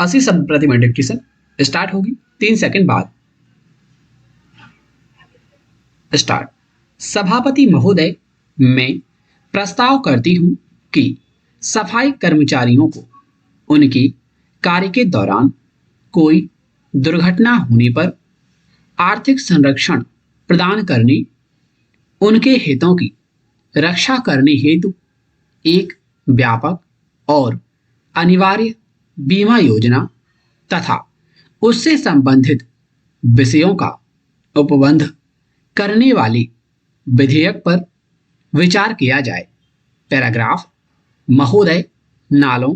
80 शब्द प्रति minute dictation start होगी 3 सेकंड बाद। स्टार्ट। सभापति महोदय, मैं प्रस्ताव करती हूं कि सफाई कर्मचारियों को उनके कार्य के दौरान कोई दुर्घटना होने पर आर्थिक संरक्षण प्रदान करने, उनके हितों की रक्षा करने हेतु एक व्यापक और अनिवार्य बीमा योजना तथा उससे संबंधित विषयों का उपबंध करने वाले विधेयक पर विचार किया जाए। पैराग्राफ। महोदय, नालों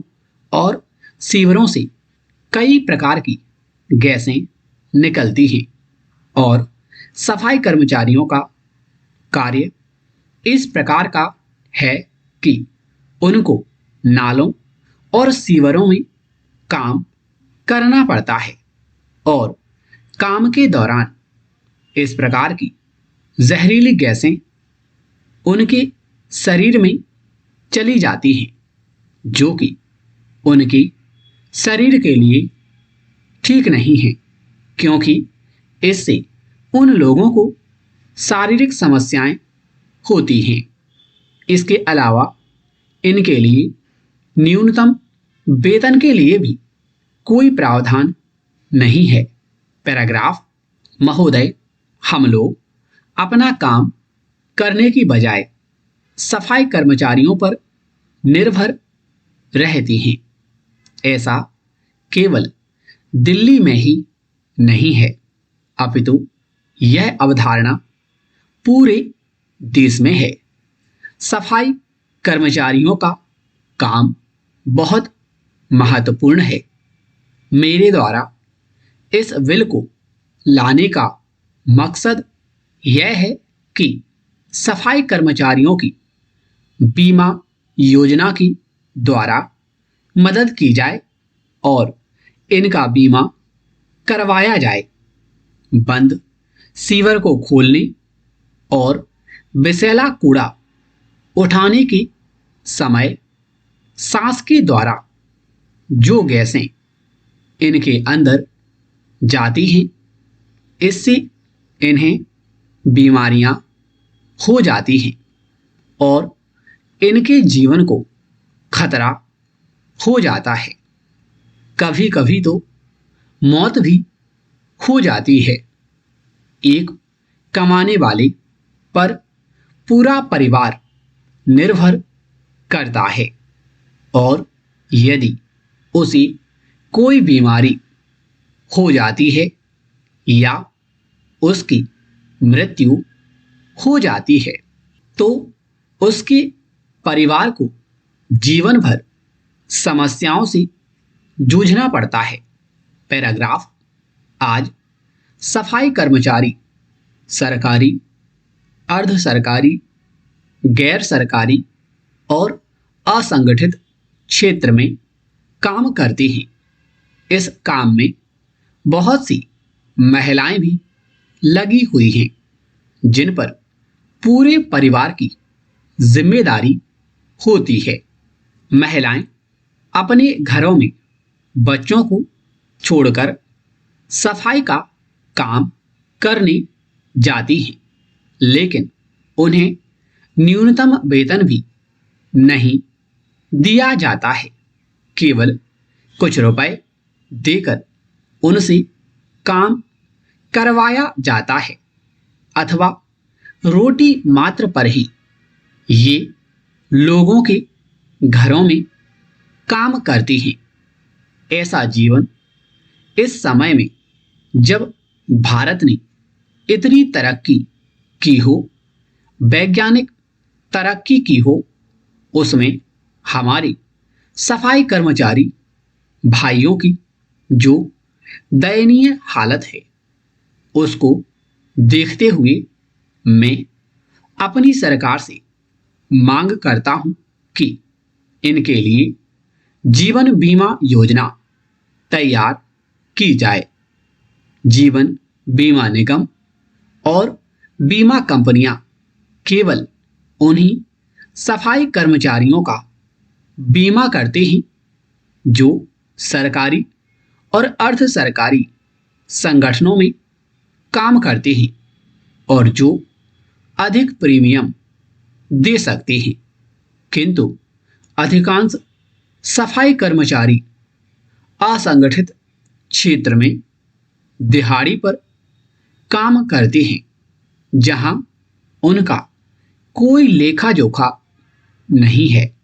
और सीवरों से कई प्रकार की गैसें निकलती हैं और सफाई कर्मचारियों का कार्य इस प्रकार का है कि उनको नालों और सीवरों में काम करना पड़ता है और काम के दौरान इस प्रकार की जहरीली गैसें उनके शरीर में चली जाती हैं, जो कि उनके शरीर के लिए ठीक नहीं है, क्योंकि इससे उन लोगों को शारीरिक समस्याएं होती हैं। इसके अलावा इनके लिए न्यूनतम वेतन के लिए भी कोई प्रावधान नहीं है। पैराग्राफ। महोदय, हम लोग अपना काम करने की बजाय सफाई कर्मचारियों पर निर्भर रहती हैं। ऐसा केवल दिल्ली में ही नहीं है, अपितु यह अवधारणा पूरे देश में है। सफाई कर्मचारियों का काम बहुत महत्वपूर्ण है। मेरे द्वारा इस बिल को लाने का मकसद यह है कि सफाई कर्मचारियों की बीमा योजना की द्वारा मदद की जाए और इनका बीमा करवाया जाए। बंद सीवर को खोलने और विषैला कूड़ा उठाने के समय सांस के द्वारा जो गैसें इनके अंदर जाती हैं, इससे इन्हें बीमारियां हो जाती हैं और इनके जीवन को खतरा हो जाता है। कभी कभी तो मौत भी हो जाती है। एक कमाने वाले पर पूरा परिवार निर्भर करता है और यदि उसे कोई बीमारी हो जाती है या उसकी मृत्यु हो जाती है तो उसके परिवार को जीवन भर समस्याओं से जूझना पड़ता है। पैराग्राफ। आज सफाई कर्मचारी सरकारी, अर्ध सरकारी, गैर सरकारी और असंगठित क्षेत्र में काम करते हैं। इस काम में बहुत सी महिलाएं भी लगी हुई हैं, जिन पर पूरे परिवार की जिम्मेदारी होती है। महिलाएं अपने घरों में बच्चों को छोड़कर सफाई का काम करने जाती हैं, लेकिन उन्हें न्यूनतम वेतन भी नहीं दिया जाता है। केवल कुछ रुपए देकर उनसे काम करवाया जाता है अथवा रोटी मात्र पर ही ये लोगों के घरों में काम करती हैं। ऐसा जीवन इस समय में, जब भारत ने इतनी तरक्की की हो, वैज्ञानिक तरक्की की हो, उसमें हमारी सफाई कर्मचारी भाइयों की जो दयनीय हालत है, उसको देखते हुए मैं अपनी सरकार से मांग करता हूं कि इनके लिए जीवन बीमा योजना तैयार की जाए। जीवन बीमा निगम और बीमा कंपनियां केवल उन्हीं सफाई कर्मचारियों का बीमा करते हैं जो सरकारी और अर्ध सरकारी संगठनों में काम करते हैं और जो अधिक प्रीमियम दे सकते हैं, किंतु अधिकांश सफाई कर्मचारी असंगठित क्षेत्र में दिहाड़ी पर काम करते हैं, जहां उनका कोई लेखा जोखा नहीं है।